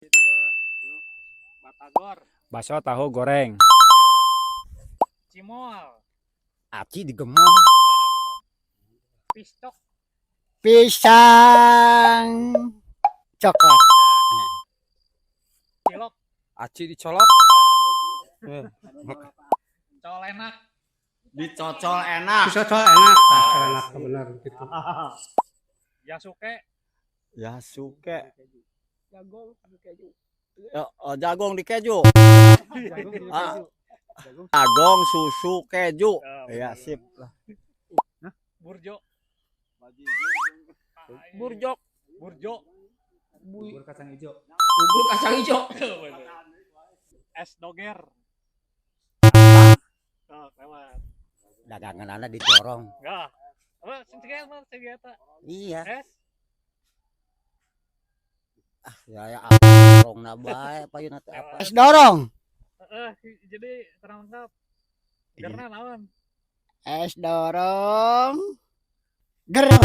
Dua, lu batagor, Bakso tahu goreng. cimol, Aci digemah. bener. Pistok, Pisang coklat. cilok, Aci dicolok. colenak, Dicocol enak. Cocol enak, enak benar gitu. jasuke, Yasuke. jagung, keju, Jagung di keju. jagung, Ah. Jagung susu keju. Ya sip lah. burjo, Burjok. burjo, Bubur kacang hijau. Bubur kacang hijau. es doger. Oh, lewat. Dagangan anak dicorong. Enggak. Apa segitu mah segitu. Iya. Es Ya dorong nabae apa yun atau apa? Es dorong. jadi terang lengkap. Karena lawan. Es dorong. Gerang.